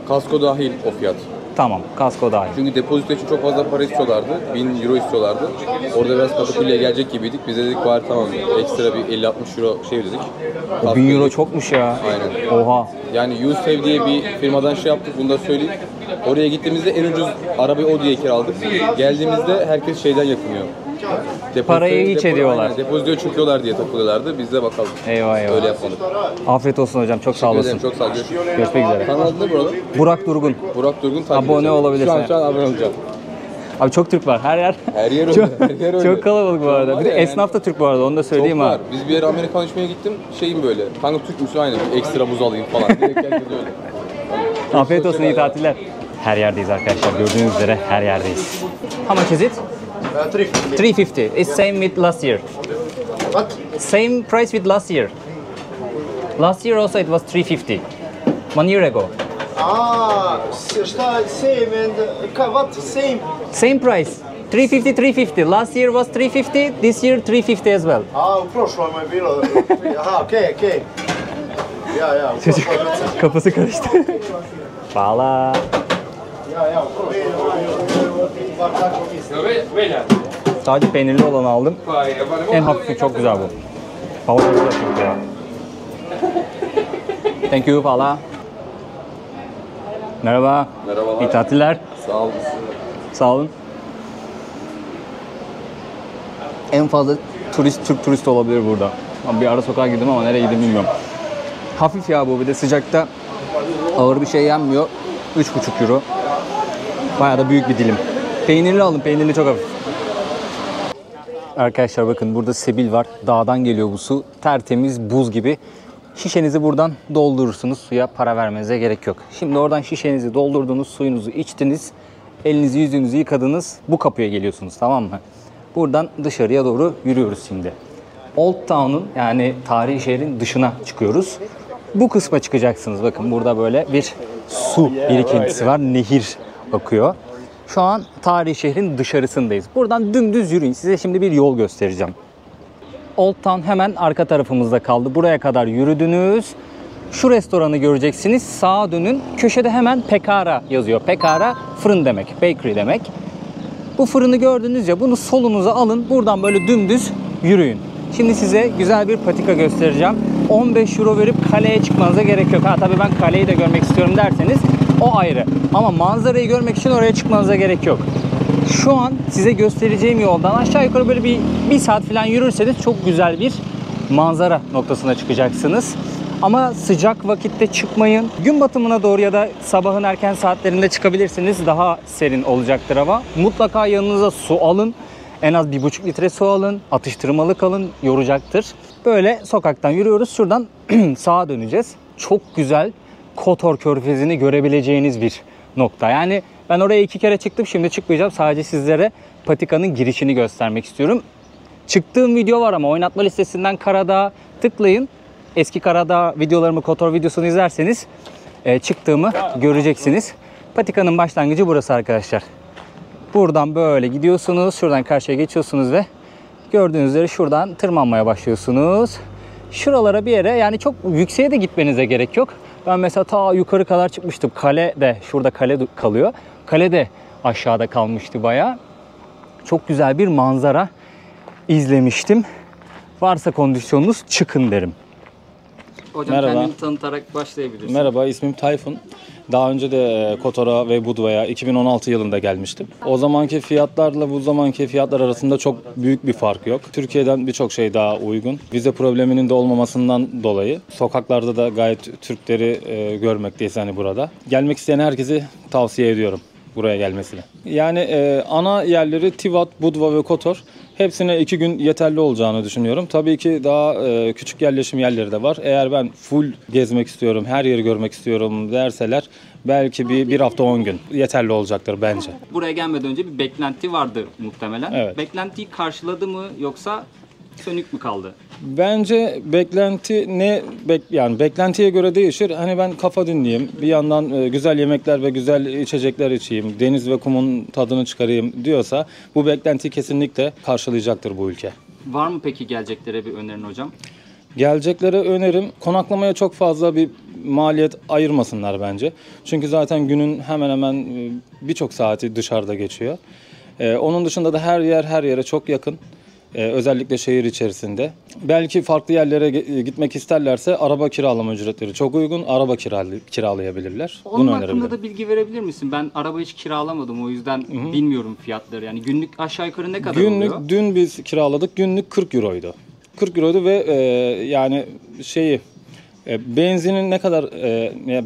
Kasko dahil o fiyat. tamam. Kasko dahil. Çünkü depozito için çok fazla para istiyorlardı. 1000 euro istiyorlardı. Orada biraz katakulliye gelecek gibiydik. Biz de dedik bari tamam ekstra bir 50-60 euro şey ödedik. O 1000 euro çokmuş ya. Aynen. Oha. Yani YouSave diye bir firmadan şey yaptık, bunu da söyleyeyim. Oraya gittiğimizde en ucuz arabayı o diye kiraladık. Geldiğimizde herkes şeyden yakınıyor. Parayı hiç ediyorlar. Aynen, depozitoya çöküyorlar diye takılıyorlardı. Biz de bakalım. Eyvah eyvah. Öyle yapmadık. Afiyet olsun hocam. Çok sağ olasın. Çok sağ olun. Görüşmek üzere. Kanal adı ne burada? Burak Durgun. Burak Durgun takip Abone edeceğim. olabilirsin. Şu an abone olacağım. Abi çok Türk var. Her yer. Her yer öyle. Çok, Her yer öyle. çok kalabalık bu arada. Var Bir de ya esnaf da Türk bu arada. Onu da Çok söyleyeyim ha. var. Biz bir yere Amerikan içmeye gittim. Şeyim böyle. Kanka Türk müsün? Aynen. Ekstra buz alayım falan. Direkt herkes öyle. Afiyet olsun, iyi tatiller. Her yerdeyiz arkadaşlar. Gördüğünüz üzere her yerdeyiz. How much is it? 350. It's same with last year. What? Same price with last year. Last year also it was 350. 1 year ago. Что same and what same? Same price. 350, 350. Last year was 350. This year 350 as well. U prošlom je bilo. Aha, okej. Ja, u Çocuk prošlom je. kafası karıştı. Valla. Ja, u prošlom. Bar tako mislim. Sadece peynirli olanı aldım. En hafifi çok güzel bu. Hava çok güzel çünkü ya. Thank you Valla. Merhaba. Merhabalar. İyi tatiller. Sağ olun. Sağ olun. En fazla Türk turist olabilir burada. Ben bir ara sokağa girdim ama nereye gideyim bilmiyorum. Hafif ya bu, bir de sıcakta ağır bir şey yenmiyor. 3,5 euro. Bayağı da büyük bir dilim. Peynirli aldım. Peynirli çok hafif. Arkadaşlar bakın burada sebil var. Dağdan geliyor bu su. Tertemiz buz gibi. Şişenizi buradan doldurursunuz. Suya para vermenize gerek yok. Şimdi oradan şişenizi doldurdunuz, suyunuzu içtiniz. Elinizi yüzünüzü yıkadınız. Bu kapıya geliyorsunuz, tamam mı? Buradan dışarıya doğru yürüyoruz şimdi. Old Town'un, yani tarihi şehrin dışına çıkıyoruz. Bu kısma çıkacaksınız. Bakın burada böyle bir su birikintisi var. Nehir akıyor. Şu an tarihi şehrin dışarısındayız. Buradan dümdüz yürüyün. Size şimdi bir yol göstereceğim. Old Town hemen arka tarafımızda kaldı. Buraya kadar yürüdünüz. Şu restoranı göreceksiniz. Sağa dönün. Köşede hemen Pekara yazıyor. Pekara fırın demek. Bakery demek. Bu fırını gördünüz ya, bunu solunuza alın. Buradan böyle dümdüz yürüyün. Şimdi size güzel bir patika göstereceğim. 15 euro verip kaleye çıkmanıza gerek yok. Ha tabii ben kaleyi de görmek istiyorum derseniz o ayrı. Ama manzarayı görmek için oraya çıkmanıza gerek yok. Şu an size göstereceğim yoldan aşağı yukarı böyle bir saat falan yürürseniz çok güzel bir manzara noktasına çıkacaksınız. Ama sıcak vakitte çıkmayın. Gün batımına doğru ya da sabahın erken saatlerinde çıkabilirsiniz. Daha serin olacaktır hava. Mutlaka yanınıza su alın. En az 1,5 litre su alın. Atıştırmalık alın. Yoracaktır. Böyle sokaktan yürüyoruz. Şuradan sağa döneceğiz. Çok güzel Kotor Körfezi'ni görebileceğiniz bir nokta. Yani ben oraya 2 kere çıktım. Şimdi çıkmayacağım. Sadece sizlere patikanın girişini göstermek istiyorum. Çıktığım video var ama oynatma listesinden Karadağ tıklayın. Eski Karadağ videolarımı, Kotor videosunu izlerseniz çıktığımı göreceksiniz. Patikanın başlangıcı burası arkadaşlar. Buradan böyle gidiyorsunuz. Şuradan karşıya geçiyorsunuz ve gördüğünüz üzere şuradan tırmanmaya başlıyorsunuz. Şuralara bir yere, yani çok yükseğe de gitmenize gerek yok. Ben mesela ta yukarı kadar çıkmıştım. Kale de, şurada kale kalıyor. Kale de aşağıda kalmıştı bayağı. Çok güzel bir manzara izlemiştim. Varsa kondisyonunuz çıkın derim. Hocam Merhaba. kendini tanıtarak başlayabilirsin. Merhaba, ismim Tayfun. Daha önce de Kotor'a ve Budva'ya 2016 yılında gelmiştim. O zamanki fiyatlarla bu zamanki fiyatlar arasında çok büyük bir fark yok. Türkiye'den birçok şey daha uygun. Vize probleminin de olmamasından dolayı sokaklarda da gayet Türkleri görmekteyiz hani burada. Gelmek isteyen herkesi tavsiye ediyorum buraya gelmesini. Yani ana yerleri Tivat, Budva ve Kotor. Hepsine 2 gün yeterli olacağını düşünüyorum. Tabii ki daha küçük yerleşim yerleri de var. Eğer ben full gezmek istiyorum, her yeri görmek istiyorum derseler belki bir hafta 10 gün yeterli olacaktır bence. Buraya gelmeden önce bir beklenti vardı muhtemelen. Evet. Beklentiyi karşıladı mı yoksa sönük mü kaldı? Bence beklenti yani beklentiye göre değişir. Hani ben kafa dinleyeyim, bir yandan güzel yemekler ve güzel içecekler içeyim, deniz ve kumun tadını çıkarayım diyorsa bu beklentiyi kesinlikle karşılayacaktır bu ülke. Var mı peki geleceklere bir önerin hocam? Geleceklere önerim, konaklamaya çok fazla bir maliyet ayırmasınlar bence. Çünkü zaten günün hemen hemen birçok saati dışarıda geçiyor. Onun dışında da her yere çok yakın. Özellikle şehir içerisinde. Belki farklı yerlere gitmek isterlerse araba kiralama ücretleri çok uygun. Araba kiralayabilirler. Onun Bunu hakkında önerebilirim. da bilgi verebilir misin? Ben araba hiç kiralamadım, o yüzden bilmiyorum fiyatları. Yani günlük aşağı yukarı ne kadar Günlük oluyor? dün biz kiraladık. Günlük 40 euroydu. 40 euroydu ve yani benzinin ne kadar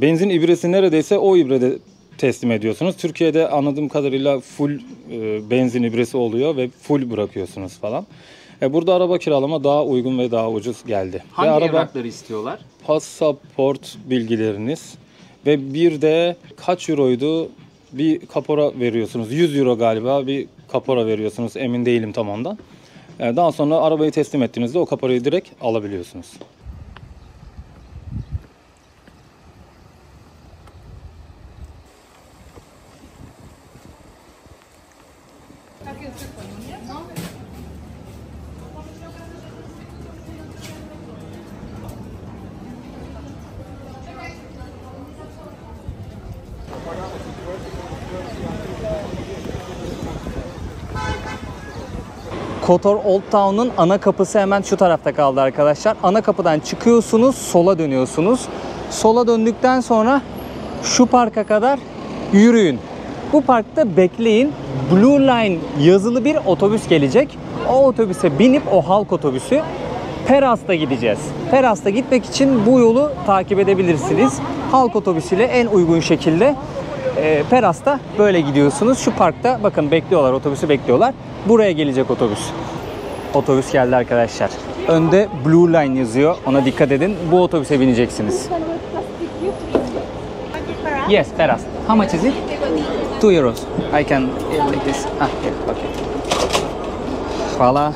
benzin ibresi neredeyse o ibrede teslim ediyorsunuz. Türkiye'de anladığım kadarıyla full benzin ibresi oluyor ve full bırakıyorsunuz falan. Burada araba kiralama daha uygun ve daha ucuz geldi. Hangi ve araba evrakları istiyorlar? pasaport bilgileriniz ve bir de kaç euroydu? Bir kapora veriyorsunuz. 100 euro galiba bir kapora veriyorsunuz. Emin değilim tam ondan. Daha sonra arabayı teslim ettiğinizde o kaporayı direkt alabiliyorsunuz. Kotor Old Town'un ana kapısı hemen şu tarafta kaldı arkadaşlar. Ana kapıdan çıkıyorsunuz, sola dönüyorsunuz. Sola döndükten sonra şu parka kadar yürüyün. Bu parkta bekleyin. Blue Line yazılı bir otobüs gelecek. O otobüse binip, o halk otobüsü, Peras'ta gideceğiz. Peras'ta gitmek için bu yolu takip edebilirsiniz. Halk otobüsüyle en uygun şekilde Peras'ta böyle gidiyorsunuz. Şu parkta bakın bekliyorlar, otobüsü bekliyorlar. Buraya gelecek otobüs. Otobüs geldi arkadaşlar. Önde Blue Line yazıyor. Ona dikkat edin. Bu otobüse bineceksiniz. Yes, Peras. How much is it? 2 euros. I can like this. Here, okay. Valla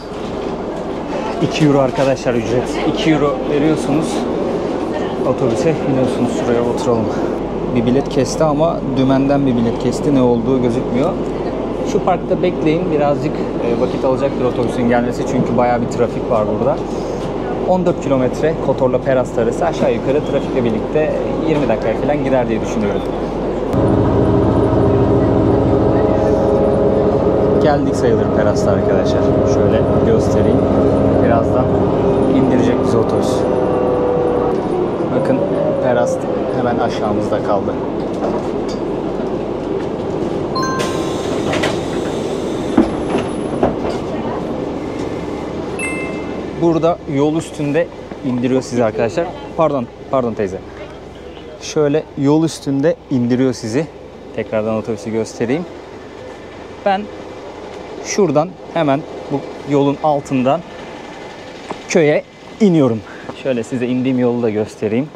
2 euro arkadaşlar ücret. 2 euro veriyorsunuz. Otobüse biniyorsunuz. Şuraya oturalım. Bir bilet kesti ama dümenden bir bilet kesti. Ne olduğu gözükmüyor. Şu parkta bekleyin. Birazcık vakit alacaktır otobüsün gelmesi. Çünkü bayağı bir trafik var burada. 14 kilometre Kotor'la Peras arası, aşağı yukarı trafikle birlikte 20 dakikaya falan gider diye düşünüyorum. Geldik sayılır Peras'ta arkadaşlar. Şöyle göstereyim. Birazdan indirecek bizi otobüs. Bakın Peras hemen aşağımızda kaldı. Burada yol üstünde indiriyor sizi arkadaşlar. Pardon teyze. Şöyle yol üstünde indiriyor sizi. Tekrardan otobüsü göstereyim. Ben şuradan hemen bu yolun altından köye iniyorum. Şöyle size indiğim yolu da göstereyim.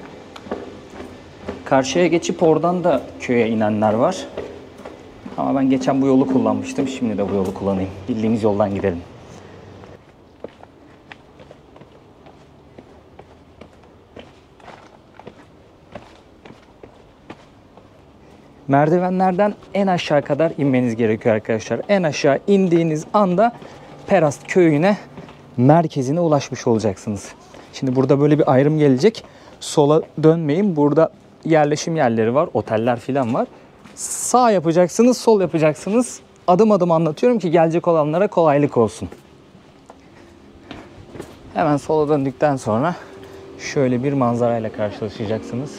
Karşıya geçip oradan da köye inenler var. Ama ben geçen bu yolu kullanmıştım. Şimdi de bu yolu kullanayım. Bildiğimiz yoldan gidelim. Merdivenlerden en aşağı kadar inmeniz gerekiyor arkadaşlar. En aşağı indiğiniz anda Peras köyüne, merkezine ulaşmış olacaksınız. Şimdi burada böyle bir ayrım gelecek. Sola dönmeyin. Burada yerleşim yerleri var. Oteller falan var. Sağ yapacaksınız, sol yapacaksınız. Adım adım anlatıyorum ki gelecek olanlara kolaylık olsun. Hemen sola döndükten sonra şöyle bir manzarayla karşılaşacaksınız.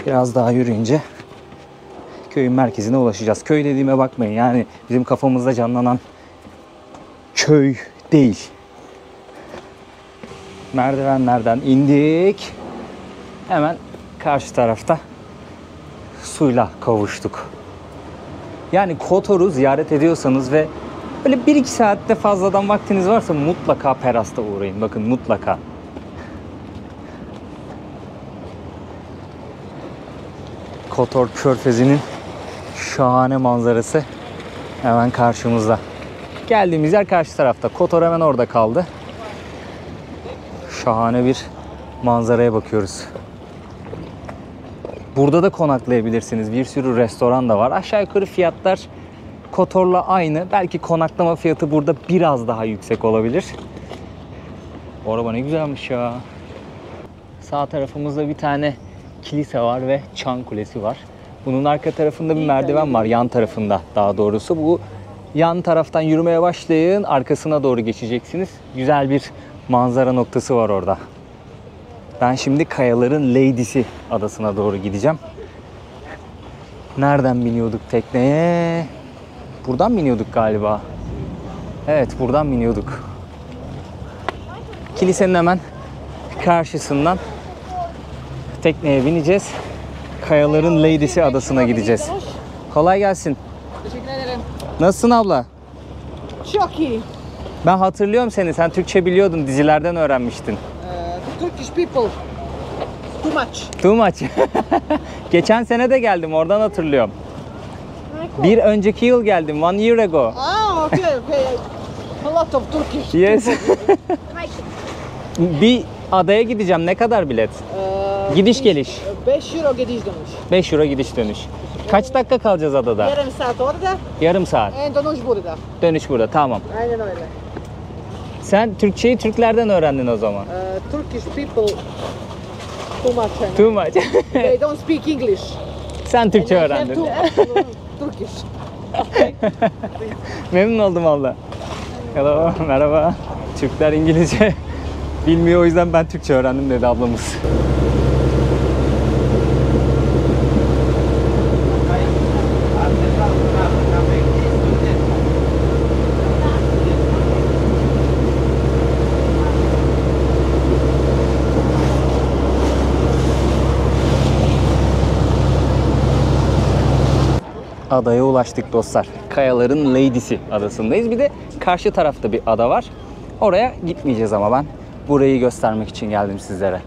Biraz daha yürüyünce köyün merkezine ulaşacağız. Köy dediğime bakmayın. Yani bizim kafamızda canlanan köy değil. Merdivenlerden indik. Hemen karşı tarafta suyla kavuştuk. Yani Kotor'u ziyaret ediyorsanız ve böyle 1-2 saatte fazladan vaktiniz varsa mutlaka Peras'ta uğrayın. Bakın mutlaka. Kotor Körfezi'nin şahane manzarası hemen karşımızda. Geldiğimiz yer karşı tarafta. Kotor hemen orada kaldı. Şahane bir manzaraya bakıyoruz. Burada da konaklayabilirsiniz. Bir sürü restoran da var. Aşağı yukarı fiyatlar Kotor'la aynı. Belki konaklama fiyatı burada biraz daha yüksek olabilir. Bu araba ne güzelmiş ya. Sağ tarafımızda bir tane kilise var ve çan kulesi var. Bunun arka tarafında bir merdiven var. Yan tarafında daha doğrusu. Bu yan taraftan yürümeye başlayın. Arkasına doğru geçeceksiniz. Güzel bir manzara noktası var orada. Ben şimdi Kayaların Lady'si adasına doğru gideceğim. Nereden biniyorduk tekneye? Buradan biniyorduk galiba. Evet, buradan biniyorduk. Kilisenin hemen karşısından tekneye bineceğiz. Kayaların Lady'si adasına gideceğiz. Kolay gelsin. Teşekkür ederim. Nasılsın abla? Çok iyi. Ben hatırlıyorum seni. Sen Türkçe biliyordun. Dizilerden öğrenmiştin. The Turkish people. Too much. Too much. Geçen sene de geldim. Oradan hatırlıyorum. Bir önceki yıl geldim. 1 year ago. Ah, okay, okay. A lot of Turkish. Yes. Bir adaya gideceğim. Ne kadar bilet? Gidiş geliş. 5 euro gidiş dönüş. 5 euro gidiş dönüş. Kaç dakika kalacağız adada? Yarım saat orada, Yarım saat. dönüş burada. Dönüş burada. Tamam. Aynen öyle. Sen Türkçeyi Türklerden öğrendin o zaman. Turkish people too much. Too much. They don't speak English. Sen Türkçe And I have öğrendin. to learn Turkish. Memnun oldum abla. Hello, merhaba. Türkler İngilizce bilmiyor, o yüzden ben Türkçe öğrendim dedi ablamız. Adaya ulaştık dostlar. Kayaların Lady'si adasındayız. Bir de karşı tarafta bir ada var. Oraya gitmeyeceğiz ama ben burayı göstermek için geldim sizlere.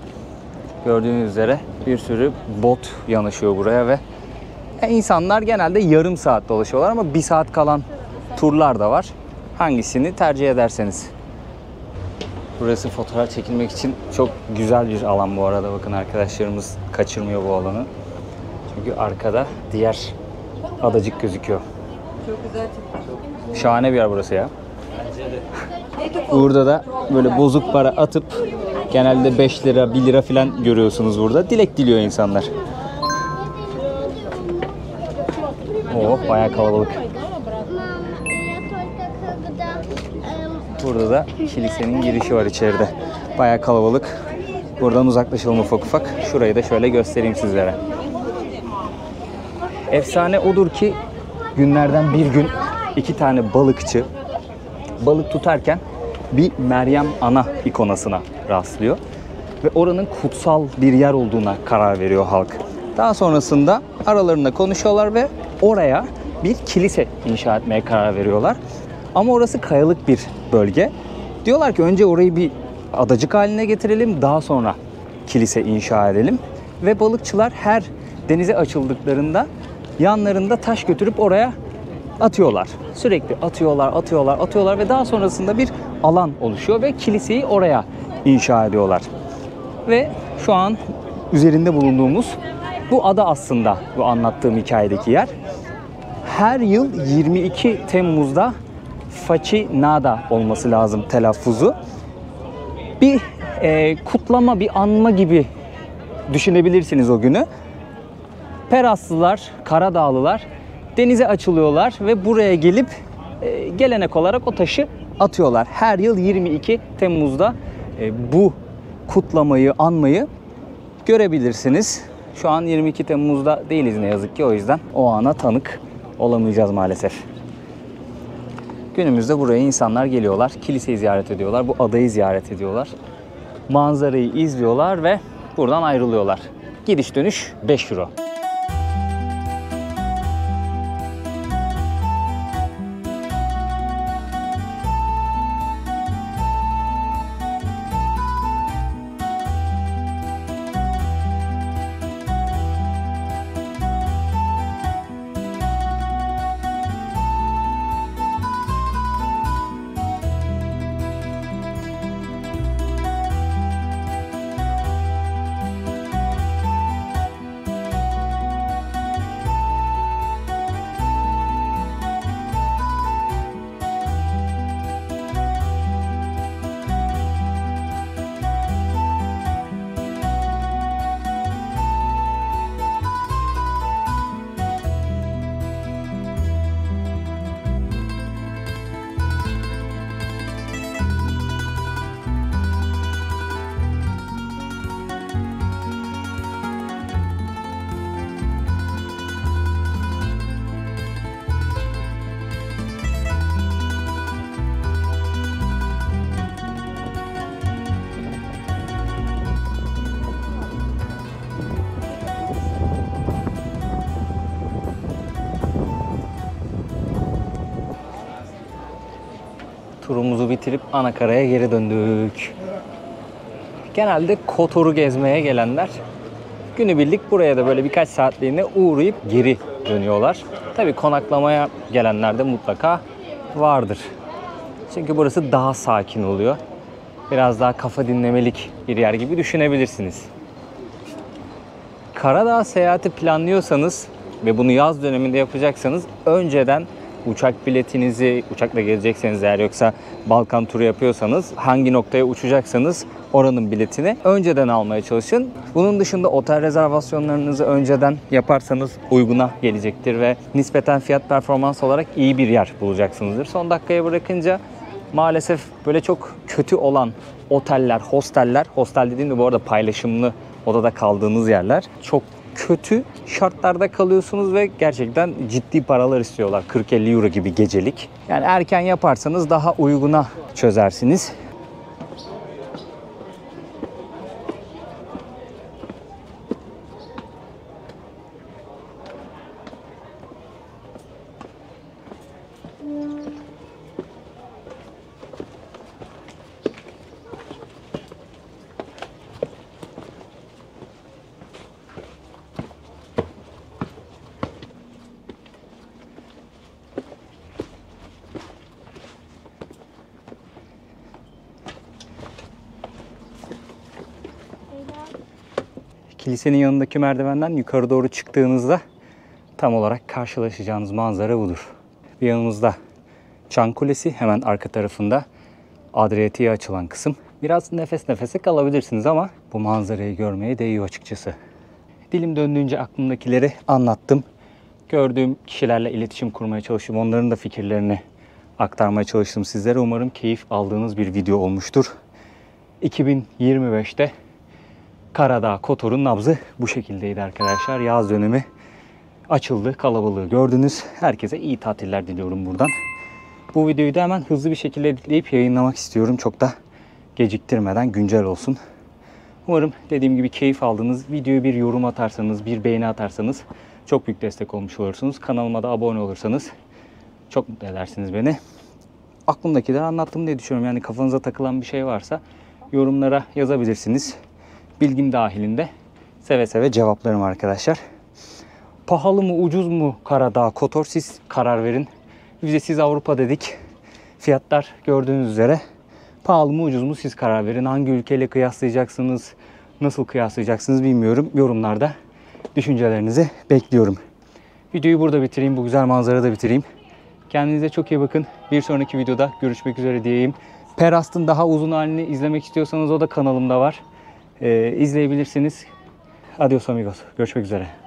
Gördüğünüz üzere bir sürü bot yanaşıyor buraya ve insanlar genelde yarım saat dolaşıyorlar ama 1 saat kalan turlar da var. Hangisini tercih ederseniz. Burası fotoğraf çekilmek için çok güzel bir alan bu arada. Bakın arkadaşlarımız kaçırmıyor bu alanı. Çünkü arkada diğer adacık gözüküyor. Çok güzel. Şahane bir yer burası ya. Burada da böyle bozuk para atıp genelde 5 lira, 1 lira falan görüyorsunuz burada. Dilek diliyor insanlar. Oh, bayağı kalabalık. Burada da kilisenin girişi var içeride. Bayağı kalabalık. Buradan uzaklaşalım ufak ufak. Şurayı da şöyle göstereyim sizlere. Efsane odur ki günlerden bir gün 2 tane balıkçı balık tutarken bir Meryem Ana ikonasına rastlıyor. Ve oranın kutsal bir yer olduğuna karar veriyor halk. Daha sonrasında aralarında konuşuyorlar ve oraya bir kilise inşa etmeye karar veriyorlar. Ama orası kayalık bir bölge. Diyorlar ki önce orayı bir adacık haline getirelim, daha sonra kilise inşa edelim. Ve balıkçılar her denize açıldıklarında yanlarında taş götürüp oraya atıyorlar. Sürekli atıyorlar ve daha sonrasında bir alan oluşuyor ve kiliseyi oraya inşa ediyorlar. Ve şu an üzerinde bulunduğumuz bu ada aslında bu anlattığım hikayedeki yer. Her yıl 22 Temmuz'da Façinada olması lazım telaffuzu. Bir kutlama, bir anma gibi düşünebilirsiniz o günü. Peraslılar, Karadağlılar denize açılıyorlar ve buraya gelip gelenek olarak o taşı atıyorlar. Her yıl 22 Temmuz'da bu kutlamayı, anmayı görebilirsiniz. Şu an 22 Temmuz'da değiliz ne yazık ki, o yüzden o ana tanık olamayacağız maalesef. Günümüzde buraya insanlar geliyorlar, kiliseyi ziyaret ediyorlar, bu adayı ziyaret ediyorlar. Manzarayı izliyorlar ve buradan ayrılıyorlar. Gidiş dönüş 5 euro. Turumuzu bitirip Anakara'ya geri döndük. Genelde Kotor'u gezmeye gelenler günübirlik buraya da böyle birkaç saatliğine uğrayıp geri dönüyorlar. Tabii konaklamaya gelenler de mutlaka vardır. Çünkü burası daha sakin oluyor. Biraz daha kafa dinlemelik bir yer gibi düşünebilirsiniz. Karadağ seyahati planlıyorsanız ve bunu yaz döneminde yapacaksanız önceden uçak biletinizi, uçakla gelecekseniz eğer, yoksa Balkan turu yapıyorsanız hangi noktaya uçacaksanız oranın biletini önceden almaya çalışın. Bunun dışında otel rezervasyonlarınızı önceden yaparsanız uyguna gelecektir ve nispeten fiyat performans olarak iyi bir yer bulacaksınızdır. Son dakikaya bırakınca maalesef böyle çok kötü olan oteller, hosteller, hostel dediğimde bu arada paylaşımlı odada kaldığınız yerler, çok kötü şartlarda kalıyorsunuz ve gerçekten ciddi paralar istiyorlar. 40-50 euro gibi gecelik. Yani erken yaparsanız daha uyguna çözersiniz. Kilisenin yanındaki merdivenden yukarı doğru çıktığınızda tam olarak karşılaşacağınız manzara budur. Bir yanımızda Çan Kulesi, hemen arka tarafında Adriyatik'e açılan kısım. Biraz nefes nefese kalabilirsiniz ama bu manzarayı görmeye değiyor açıkçası. Dilim döndüğünce aklımdakileri anlattım. Gördüğüm kişilerle iletişim kurmaya çalıştım. Onların da fikirlerini aktarmaya çalıştım sizlere. Umarım keyif aldığınız bir video olmuştur. 2025'te Karadağ, Kotor'un nabzı bu şekildeydi arkadaşlar. Yaz dönemi açıldı, kalabalığı gördünüz. Herkese iyi tatiller diliyorum buradan. Bu videoyu da hemen hızlı bir şekilde editleyip yayınlamak istiyorum. Çok da geciktirmeden güncel olsun. Umarım dediğim gibi keyif aldınız. Videoya bir yorum atarsanız, bir beğeni atarsanız çok büyük destek olmuş olursunuz. Kanalıma da abone olursanız çok mutlu edersiniz beni. Aklımdakileri anlattım diye düşünüyorum. Yani kafanıza takılan bir şey varsa yorumlara yazabilirsiniz. Bilgim dahilinde seve seve cevaplarım arkadaşlar. Pahalı mı ucuz mu Karadağ, Kotor, siz karar verin. Vizesiz Avrupa dedik. Fiyatlar gördüğünüz üzere. Pahalı mı ucuz mu siz karar verin. Hangi ülkeyle kıyaslayacaksınız, nasıl kıyaslayacaksınız bilmiyorum. Yorumlarda düşüncelerinizi bekliyorum. Videoyu burada bitireyim. Bu güzel manzarada bitireyim. Kendinize çok iyi bakın. Bir sonraki videoda görüşmek üzere diyeyim. Perast'ın daha uzun halini izlemek istiyorsanız o da kanalımda var. İzleyebilirsiniz. Adios amigos. Görüşmek üzere.